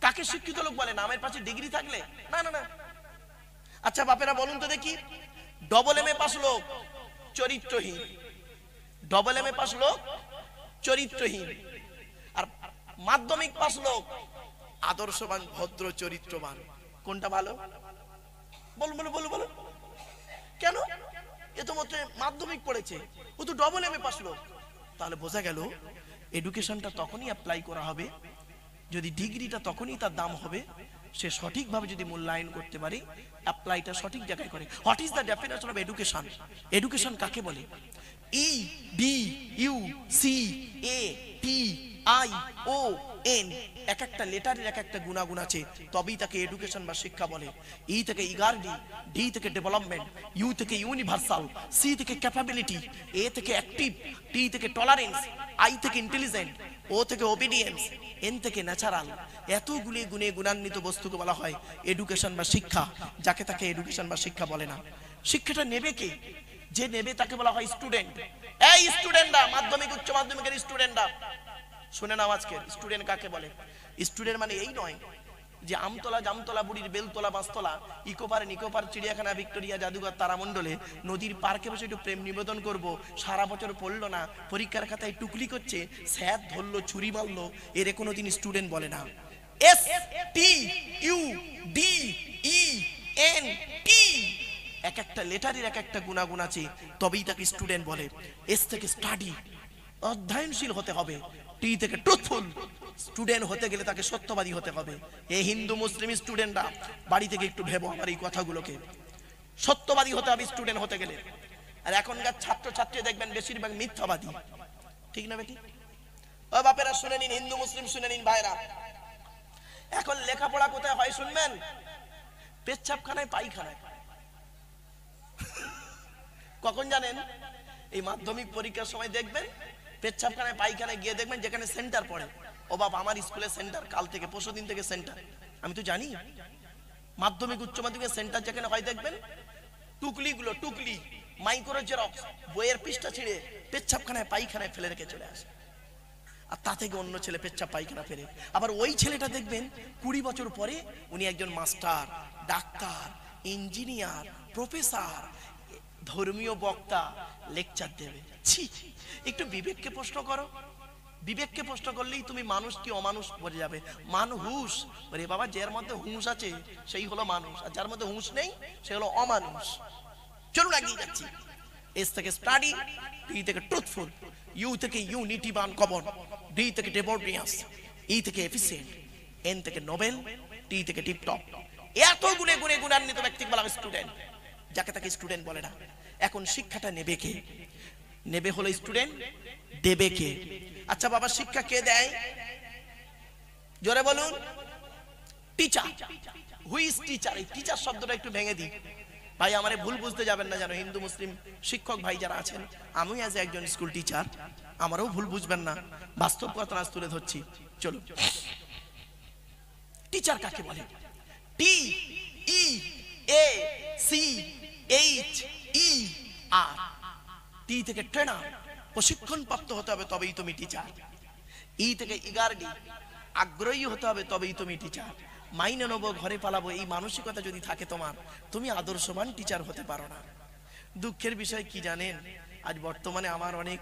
[SPEAKER 1] কাকে শিক্ষিত লোক বলে? নামের পাশে ডিগ্রি থাকলে? না না না। আচ্ছা বাপেরা বলুন তো দেখি, ডবল এম এ পাস লোক চরিত্রহীন, ডবল এম এ পাস লোক চরিত্রহীন, আর মাধ্যমিক পাস লোক আদর্শবান, ভদ্র, চরিত্রবান। কোনটা ভালো? বলুন বলুন বলুন বলুন। কেন? এ তো মাত্র মাধ্যমিক পড়েছে, ও তো ডবল এম এ পাস লোক। তাহলে বোঝা গেল এডুকেশনটা তখনই অ্যাপ্লাই করা হবে যদি ডিগ্রিটা তখনই তার দাম হবে সে সঠিকভাবে যদি মূল্যায়ন করতে পারে, অ্যাপ্লাইটা সঠিক জায়গায় করে। What is the definition of education? Education কাকে বলে? E D U C A T I O N, এক একটা লেটারের এক একটা গুণাগুণ আছে, তবেই তাকে এডুকেশন বা শিক্ষা বলে। ই থেকে ইগার্ডি, ডি থেকে ডেভেলপমেন্ট, ইউ থেকে ইউনিভার্সাল, সি থেকে ক্যাপাবিলিটি, এ থেকে অ্যাক্টিভ, টি থেকে টলারেন্স, আই থেকে ইন্টেলিজেন্ট, ও থেকে ওবিডিয়েন্স, এন থেকে ন্যাচারাল। এতগুলি গুণে গুণান্বিত বস্তুকে বলা হয় এডুকেশন বা শিক্ষা, যাকে তাকে এডুকেশন বা শিক্ষা বলে না। শিক্ষাটা নেবে কে? যে নেবে তাকে বলা হয় স্টুডেন্ট। এই স্টুডেন্টরা, মাধ্যমিক উচ্চ মাধ্যমিকের স্টুডেন্টরা শুনে নাও, আজকের স্টুডেন্ট কাকে বলে? স্টুডেন্ট মানে এই নয় যে আমতলা, জামতলা, বুড়ির বেলতলা, বাঁশতলা, ইকোপার, নিকোপার, চিড়িয়াখানা, ভিক্টোরিয়া, জাদুঘর, তারামণ্ডলে, নদীর পার্কে বসে একটু প্রেম নিবেদন করব, সারা বছর পড়লো না, পরীক্ষার খাতায় টুকলি করছে, স্যার ধরলো, ছুরি মারলো, এর কোনোদিন স্টুডেন্ট বলে না। S T U D E N T, এক একটা লেটারের এক একটা গুণাগুণ আছে, তবেই তাকে স্টুডেন্ট বলে। এস থেকে স্টাডি, অধ্যয়নশীল হতে হবে। টি থেকে ট্রুথফুল, স্টুডেন্ট হতে গেলে তাকে সত্যবাদী হতে হবে। এই হিন্দু মুসলিম স্টুডেন্টরা বাড়ি থেকে একটু ভেবো আমার এই কথাগুলোকে, সত্যবাদী হতে হবে স্টুডেন্ট হতে গেলে। আর এখনকার ছাত্রছাত্রী দেখবেন বেশিরভাগ মিথ্যাবাদী, ঠিক না বেটি? ও বাপেরা শুনে নিন, হিন্দু মুসলিম শুনে নিন ভাইরা, এখন লেখাপড়া কোথায় হয় শুনবেন? পেচ্ছাপখানায়, পায়খানায়। কখন জানেন? এই মাধ্যমিক পরীক্ষার সময় দেখবেন পেচ্ছাপখানায়, পায়খানায় গিয়ে দেখবেন যেখানে সেন্টার পড়ে, ও বাবা আমার স্কুলে সেন্টার, কাল থেকে পরশুদিন থেকে সেন্টার। আমি তো জানি মাধ্যমিক উচ্চ মাধ্যমিকের সেন্টার যেখানে হয় দেখবেন টুকলিগুলো, টুকলি মাইক্রো জেরক্স, বইয়ের পৃষ্ঠা ছিঁড়ে পেচ্ছাপখানায়, পায়খানায় ফেলে রেখে চলে আসে। আর তা থেকে অন্য ছেলে পেচ্ছাপ, পায়খানা ফেলে। আবার ওই ছেলেটা দেখবেন 20 বছর পরে উনি একজন মাস্টার, ডাক্তার, ইঞ্জিনিয়ার, প্রফেসর, ধর্মীয় বক্তা, লেকচার দেবে। ছি, একটু বিবেককে প্রশ্ন করো। বিবেককে প্রশ্ন করলেই তুমি মানুষ কি অমানুষ বলে যাবে। মানুষ বলে বাবা, যার মধ্যে হুঁশ আছে সেই হলো মানুষ, আর যার মধ্যে হুঁশ নেই সে হলো অমানুষ। চলুন এগিয়ে যাচ্ছি। এস থেকে স্টাডি, টি থেকে ট্রুথফুল, ইউ থেকে ইউনিটিবান কমন, ডি থেকে ডেভোটিয়াস, ই থেকে এফিসিয়েন্ট, এন থেকে নোবেল, টি থেকে টিপটপ। এত গুণে গুণে গুণান্বিত ব্যক্তিকে বলা হয় স্টুডেন্ট, যাকে তাকে স্টুডেন্ট বলে না। এখন শিক্ষাটা নেবে কে? নেবে হলো স্টুডেন্ট, দেবে কে? আচ্ছা বাবা, শিক্ষা কে দেয়? জোরে বলুন। টিচার। Hui is teacher? এই টিচার শব্দটা একটু ভেঙে দিই ভাই, আমারে ভুল বুঝতে যাবেন না যেন। হিন্দু মুসলিম শিক্ষক ভাই যারা আছেন, আমি অ্যাজ একজন স্কুল টিচার, আমারও ভুল বুঝবেন না, বাস্তব কথা আজ তুলে ধরছি। চলো, টিচার কাকে বলে? টি ই এ সি এইচ ই আর, টি থেকে ট্রেনার, প্রশিক্ষণ প্রাপ্ত হতে হবে তবেই তুমি টিচার। ই থেকে ইগার্ডি, আগ্রহী হতে হবে তবেই তুমি টিচার। মাইনে নেবো, ঘরে পালাবো, এই মানসিকতা যদি থাকে তোমার, তুমি আদর্শবান টিচার হতে পারো না। দুঃখের বিষয় কি জানেন? আজ বর্তমানে আমার অনেক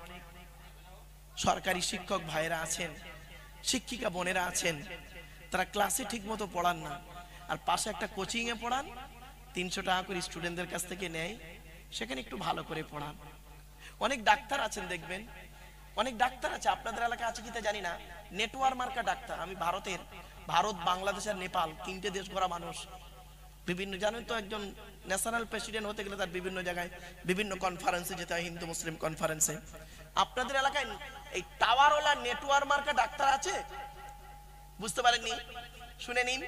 [SPEAKER 1] সরকারি শিক্ষক ভাইরা আছেন, শিক্ষিকা বোনেরা আছেন, তারা ক্লাসে ঠিক মতো পড়ান না, আর পাশে একটা কোচিং এ পড়ান, 300 টাকা করে স্টুডেন্টদের কাছ থেকে নেয়, সেখানে একটু ভালো করে পড়ান। অনেক ডাক্তার আছেন দেখবেন, অনেক ডাক্তার আছে, আপনাদের এলাকায় আছে কিনা জানি না, নেটওয়ার্ক মার্কা ডাক্তার। আমি ভারত, বাংলাদেশ আর নেপাল 3টে দেশ ঘোরা মানুষ। বিভিন্ন, জানেন তো, একজন ন্যাশনাল প্রেসিডেন্ট হতে গেলে তার বিভিন্ন জায়গায় বিভিন্ন কনফারেন্সে যেতে হয়, হিন্দু মুসলিম কনফারেন্সে। আপনাদের এলাকায় এই টাওয়ারওয়ালা নেটওয়ার্ক মার্কা ডাক্তার আছে? বুঝতে পারেননি? শুনে নিন,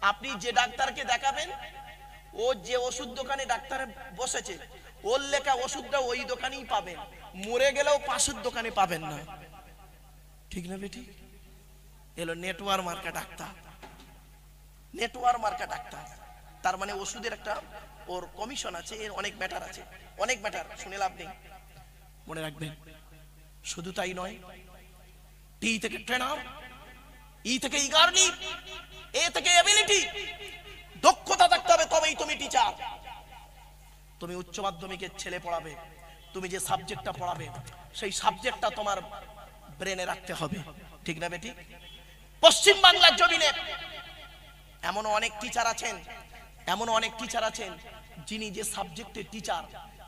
[SPEAKER 1] আপনি যে ডাক্তারকে দেখাবেন, ও যে ওষুধ দোকানে ডাক্তার বসেছে, ওর লেখা ওষুধটা ওই দোকানেই পাবেন, মরে গেলেও পাশের দোকানে পাবেন না। ঠিক না বেটি? এলো নেটওয়ার্ক মার্কা ডাক্তার। নেটওয়ার্ক মার্কা ডাক্তার তার মানে ওষুধের একটা ওর কমিশন আছে, এর অনেক ম্যাটার আছে, অনেক ম্যাটার। শুনে লাভ নেই, মনে রাখবেন। শুধু তাই নয়, টি থেকে ট্রেনার, ই থেকে ইগার্ডি, এ থেকে এবিলিটি, দক্ষতা থাকতে হবে তবেই তুমি টিচার। তুমি উচ্চ মাধ্যমিকের ছেলে পড়াবে, তুমি যে সাবজেক্টটা পড়াবে সেই সাবজেক্টটা তোমার ব্রেনে রাখতে হবে, ঠিক না বেটি? পশ্চিম বাংলার জমিনে এমন অনেক টিচার আছেন যিনি যে সাবজেক্টের টিচার,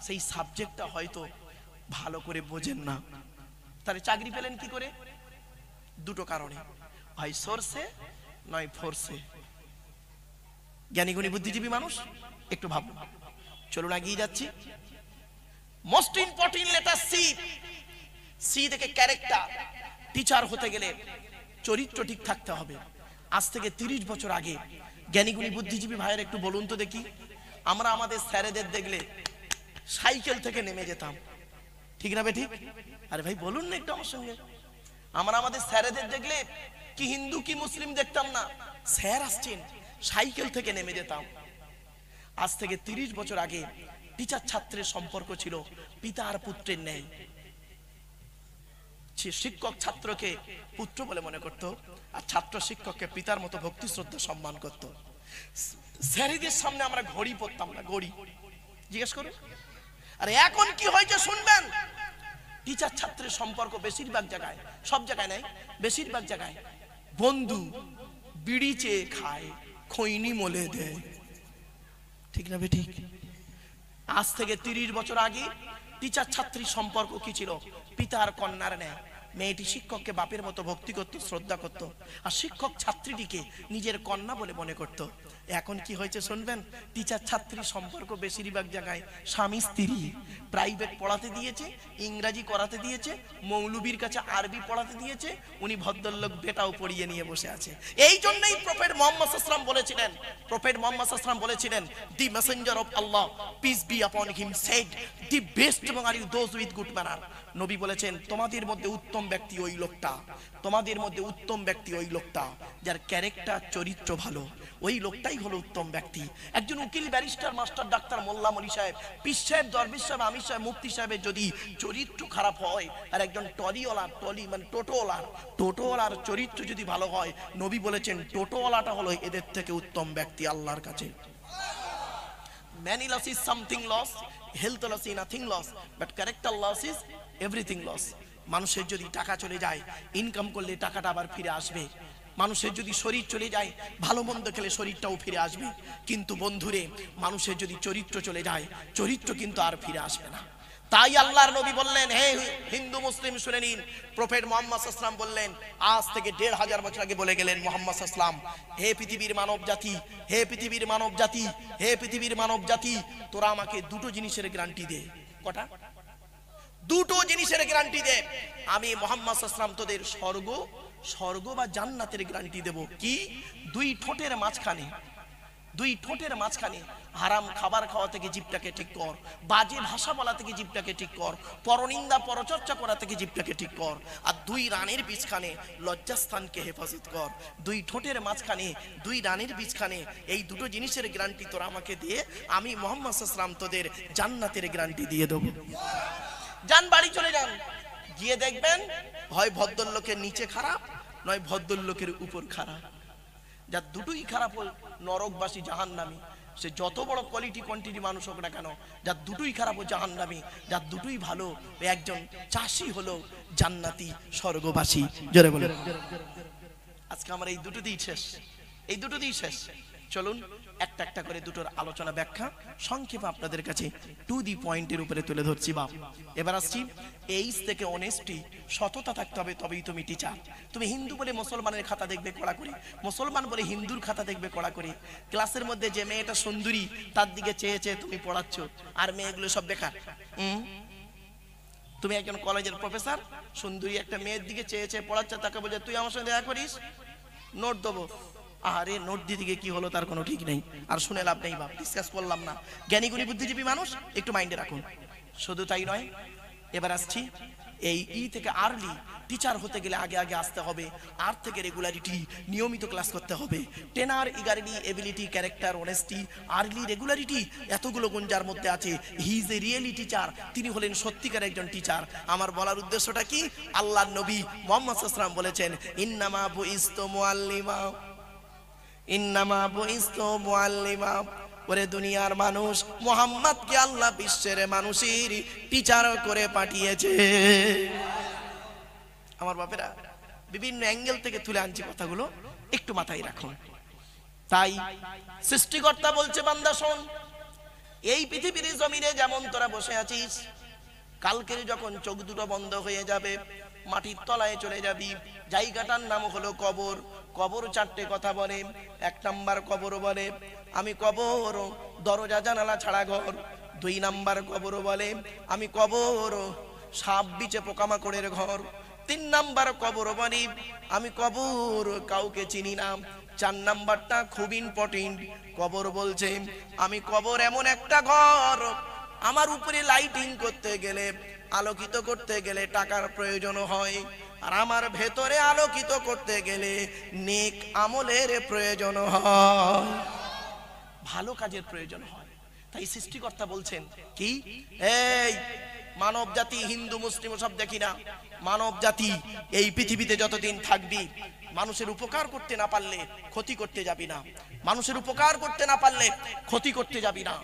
[SPEAKER 1] সেই সাবজেক্টটা হয়তো ভালো করে বোঝেন না। তাহলে চাকরি পেলেন কি করে? দুটো কারণে, হয় সোর্সে নয় ফোর্সে। জ্ঞানীগুণী বুদ্ধিজীবী মানুষ, একটু ভাবুন। চলুন এগিয়ে যাচ্ছি। Most important letter C. C থেকে ক্যারেক্টার। টিচার হতে গেলে চরিত্র ঠিক থাকতে হবে। আজ থেকে 30 বছর আগে জ্ঞানীগুণী বুদ্ধিজীবী ভাইয়ের একটু বলুন তো দেখি, আমরা আমাদের স্যারেদের দেখলে সাইকেল থেকে নেমে যেতাম, ঠিক না বেঠিক? আরে ভাই বলুন না একটু আমার সঙ্গে। আমরা আমাদের স্যারেদের দেখলে কি হিন্দু কি মুসলিম দেখতাম না, স্যার আসছেন সাইকেল থেকে নেমে যেতাম। আজ থেকে 30 বছর আগে টিচার ছাত্রের সম্পর্ক ছিল পিতা আর পুত্রের ন্যায়। শিক্ষক ছাত্রকে পুত্র বলে মনে করত, আর ছাত্র শিক্ষককে পিতার মতো ভক্তি শ্রদ্ধা সম্মান করত। স্যারেদের সামনে আমরা ঘড়ি পরতাম না, ঘড়ি। জিজ্ঞেস করুন। আর এখন কি হয়েছে শুনবেন। টিচার ছাত্রের সম্পর্ক বেশিরভাগ জায়গায়, সব জায়গায় নাই, বেশিরভাগ জায়গায় বন্ধু বিড়ি চেয়ে খায়, খৈনি মলে দেয়, ঠিক না বেঠিক? আজ থেকে 30 বছর আগে টিচার ছাত্রীর সম্পর্ক কি ছিল? পিতা আর কন্যার ন্যায়। মেয়েটি শিক্ষককে বাপের মতো ভক্তি করত, শ্রদ্ধা করত, আর শিক্ষক ছাত্রীটিকে নিজের কন্যা বলে মনে করত। এখন কি হয়েছে শুনবেন। টিচার ছাত্রীর সম্পর্ক বেশিরভাগ জায়গায় স্বামী স্ত্রী। প্রাইভেট পড়াতে দিয়েছে, ইংরাজি করাতে দিয়েছে, মৌলবীর কাছে আরবি পড়াতে দিয়েছে, উনি ভদ্রলোক বেটাও পড়িয়ে নিয়ে বসে আছে। এই জন্যই প্রফেট মুহাম্মদ সাল্লাল্লাহু বলেছিলেন, দি Messenger of Allah peace be আপন হিম shed, the best among you those with good manner। নবী বলেছেন, তোমাদের মধ্যে উত্তম ব্যক্তি ওই লোকটা, তোমাদের মধ্যে উত্তম ব্যক্তি ওই লোকটা যার ক্যারেক্টার, চরিত্র ভালো। ওই লোকটাই হলো উত্তম ব্যক্তি। একজন উকিল, ব্যারিস্টার, মাস্টার, ডাক্তার, মোল্লা, মলি সাহেব, পীর সাহেব, দরবেশ সাহেব, আমির সাহেব, মুফতি সাহেবের যদি চরিত্র খারাপ হয়, আর একজন টোটোওয়ালার চরিত্র যদি ভালো হয়, নবী বলেছেন টোটোওয়ালাটা হলো এদের থেকে উত্তম ব্যক্তি আল্লাহর কাছে। Many loss is something loss, health loss is nothing loss, but character loss is everything loss। মানুষের যদি টাকা চলে যায়, ইনকাম করলে টাকাটা আবার ফিরে আসবে। মানুষের যদি শরীর চলে যায়, ভালো মন্দ খেলে শরীরটাও ফিরে আসবে। কিন্তু বন্ধুরে, মানুষের যদি চরিত্র চলে যায়, চরিত্র কিন্তু আর ফিরে আসবে না। তাই আল্লাহর নবী বললেন, হে হিন্দু মুসলিম শুনে নিন, প্রফেট মুহাম্মদ সাল্লাল্লাহু আলাইহি ওয়াসাল্লাম বললেন, আজ থেকে 1500 বছর আগে বলে গেলেন মুহাম্মদ সাল্লাল্লাহু আলাইহি ওয়াসাল্লাম, হে পৃথিবীর মানব জাতি, হে পৃথিবীর মানব জাতি, হে পৃথিবীর মানব জাতি, তোরা আমাকে দুটো জিনিসের গ্যারান্টি দে। কটা? দুটো জিনিসের গ্যারান্টি দে। আমি মুহাম্মদ সাল্লাল্লাহু আলাইহি ওয়াসাল্লাম তোদের স্বর্গ বা জান্নাতের গ্যারান্টি দেব। কি? দুই ঠোঁটের মাঝখানে হারাম খাবার খাওয়া থেকে জিভটাকে ঠিক কর, বাজে ভাষা বলা থেকে জিভটাকে ঠিক কর, পরনিন্দা পরচর্চা করা থেকে জিভটাকে ঠিক কর, আর দুই রানের বীজখানে লজ্জাস্থানকে হেফাজত কর। দুই ঠোঁটের মাঝখানে, দুই রানের বীজখানে, এই দুটো জিনিসের গ্যারান্টি তোরা আমাকে দিয়ে, আমি মুহাম্মদ সাল্লাল্লাহু আলাইহি ওয়াসাল্লাম তোদের জান্নাতের গ্যারান্টি দিয়ে দেব। যান, বাড়ি চলে যান, গিয়ে দেখবেন হয় ভদ্রলোকের নিচে খারাপ, নয় ভদ্রলোকের উপর খারাপ। যার দুটোই খারাপ নরকবাসী, জাহান্নামী। সে যত বড় কোয়ালিটি কোয়ান্টিটি মানুষ হোক না কেন, যার দুটোই খারাপ ও জাহান্নামী, যার দুটোই ভালো একজন চাষি হলো জান্নাতি, স্বর্গবাসী। জোরে বলে। আজকে আমার এই দুটো দিয়েই শেষ। চলুন একটা একটা করে দুটোর আলোচনা ব্যাখ্যা সংক্ষেপে আপনাদের কাছে টু দি পয়েন্টের উপরে তুলে ধরছি। বাপ, এবার আসছি, এইজ থেকে অনেস্টি, সততা থাকতে হবে, তবেই তুমি টিচার। তুমি হিন্দু বলে মুসলমানের খাতা দেখবে কড়া করে, মুসলমান বলে হিন্দুর খাতা দেখবে কড়া করে। ক্লাসের মধ্যে যে মেয়েটা সুন্দরী, তার দিকে চেয়ে চেয়ে তুমি পড়াচ্ছ, আর মেয়েগুলো সব বেকার। তুমি একজন কলেজের প্রফেসর, সুন্দরী একটা মেয়ের দিকে চেয়ে চেয়ে পড়াচ্ছ, তাকে বলছে তুই আমার সঙ্গে দেখা করিস, নোট দেবো। আরে নোট দিতে গিয়ে কি হলো তার কোনো ঠিক নেই, আর শুনে লাভ নেই বাপ, ডিসকাস করলাম না। জ্ঞানীগুণী বুদ্ধিজীবী মানুষ, একটু মাইন্ডে রাখুন। শুধু তাই নয়, এবার আসছি, এই থেকে আর্লি টিচার হতে গেলে আগে আসতে হবে, আর থেকে রেগুলারিটি, নিয়মিত ক্লাস করতে হবে। Tenor, eagerity, ability, character, honesty, early, regularity, এতগুলো গুণ যার মধ্যে আছে, he is a really teacher. তিনি হলেন সত্যিকার একজন টিচার। আমার বলার উদ্দেশ্যটা কি? আল্লাহর নবী মুহাম্মদ সাল্লাল্লাহু আলাইহি ওয়াসাল্লাম বলেছেন, ইন্নামা বুইস্তু মুআল্লিমা, ইন্নামা বুইস্তু মুআল্লিমা। ওরে দুনিয়ার মানুষ, মুহাম্মদকে আল্লাহ বিশ্বের মানুষের টিচার করে পাঠিয়েছে। আমার বাপেরা, বিভিন্ন অ্যাঙ্গেল থেকে তুলে আনছি কথাগুলো, একটু মাথায় রাখুন। তাই সৃষ্টিকর্তা বলছে, বান্দা শোন, এই পৃথিবীর জমিনে যেমন তোরা বসে আছিস, কালকের যখন চোখ দুটো বন্ধ হয়ে যাবে, মাটির তলায় চলে যাবি। জায়গাটার নাম হলো কবর। কবর চারটে কথা বলে। এক নাম্বার কবর বলে আমি কবর দরজা জানালা ছাড়া ঘর। দুই নাম্বার কবর বলে আমি কবর সাপ বিচে পোকামাকড়ের ঘর। তিন নাম্বার কবর বলে আমি কবর কাউকে চিনি না। চার নাম্বারটা খুব ইম্পর্টেন্ট, কবর বলছে আমি কবর এমন একটা ঘর, আমার উপরে লাইটিং করতে গেলে, আলোকিত করতে গেলে টাকার প্রয়োজন হয়, আর আমার ভেতরে আলোকিত করতে গেলে নেক আমলের প্রয়োজন হয়, ভালো কাজের প্রয়োজন হয়। তাই সৃষ্টিকর্তা বলছেন কি, এই মানব জাতি, হিন্দু মুসলিম সব দেখি না, মানব জাতি এই পৃথিবীতে যতদিন থাকবি, মানুষের উপকার করতে না পারলে ক্ষতি করতে যাবি না, মানুষের উপকার করতে না পারলে ক্ষতি করতে যাবি না।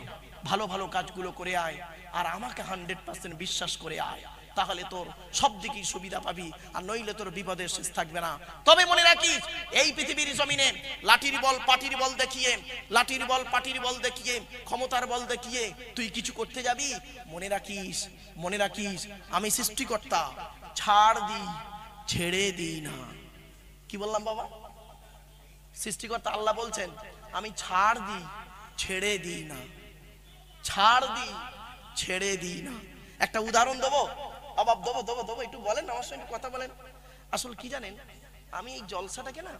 [SPEAKER 1] ভালো ভালো কাজগুলো করে আয়, আর আমাকে 100% বিশ্বাস করে আয়, তাহলে তোর সব দিকেই সুবিধা পাবি, আর নইলে তোর বিপদের শেষ থাকবে না। তবে মনে রাখিস, এই পৃথিবীর জমিনে লাঠির বল পাটির বল দেখিয়ে, লাঠির বল পাটির বল দেখিয়ে, ক্ষমতার বল দেখিয়ে তুই কিছু করতে যাবি, মনে রাখিস, মনে রাখিস আমি সৃষ্টিকর্তা, ছাড় দি ছেড়ে দিই না। কি বললাম বাবা? সৃষ্টিকর্তা আল্লাহ বলছেন আমি ছাড় দি ছেড়ে দিই না, ছাড় দি ছেড়ে দিই না। একটা উদাহরণ দেবো, অবাব দেবো দেবো দেবো, একটু বলেন আমার সঙ্গে কথা বলেন। আসলে কি জানেন, আমি এই জলসাটাকে না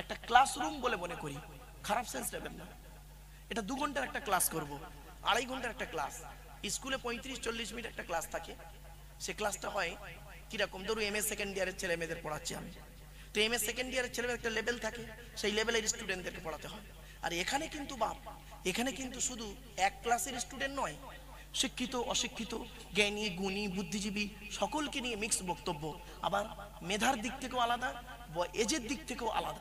[SPEAKER 1] একটা ক্লাসরুম বলে মনে করি, খারাপ সেন্স নেবেন না। এটা 2 ঘন্টার একটা ক্লাস করব, 2.5 ঘন্টার একটা ক্লাস। স্কুলে 35-40 মিনিট একটা ক্লাস থাকে। সে ক্লাসটা হয় কিরকম, ধরুন এমএ সেকেন্ড ইয়ারের ছেলে মেয়েদের পড়াচ্ছি আমি, তো এমএ সেকেন্ড ইয়ারের ছেলেমেয়ের একটা লেভেল থাকে, সেই লেভেলের স্টুডেন্টদেরকে পড়াতে হয়। আর এখানে কিন্তু বাপ, এখানে কিন্তু শুধু এক ক্লাসের স্টুডেন্ট নয়, শিক্ষিত অশিক্ষিত, জ্ঞানী গুণী বুদ্ধিজীবী সকলকে নিয়ে মিক্স বক্তব্য, আবার মেধার দিক থেকেও আলাদা, এজের দিক থেকেও আলাদা।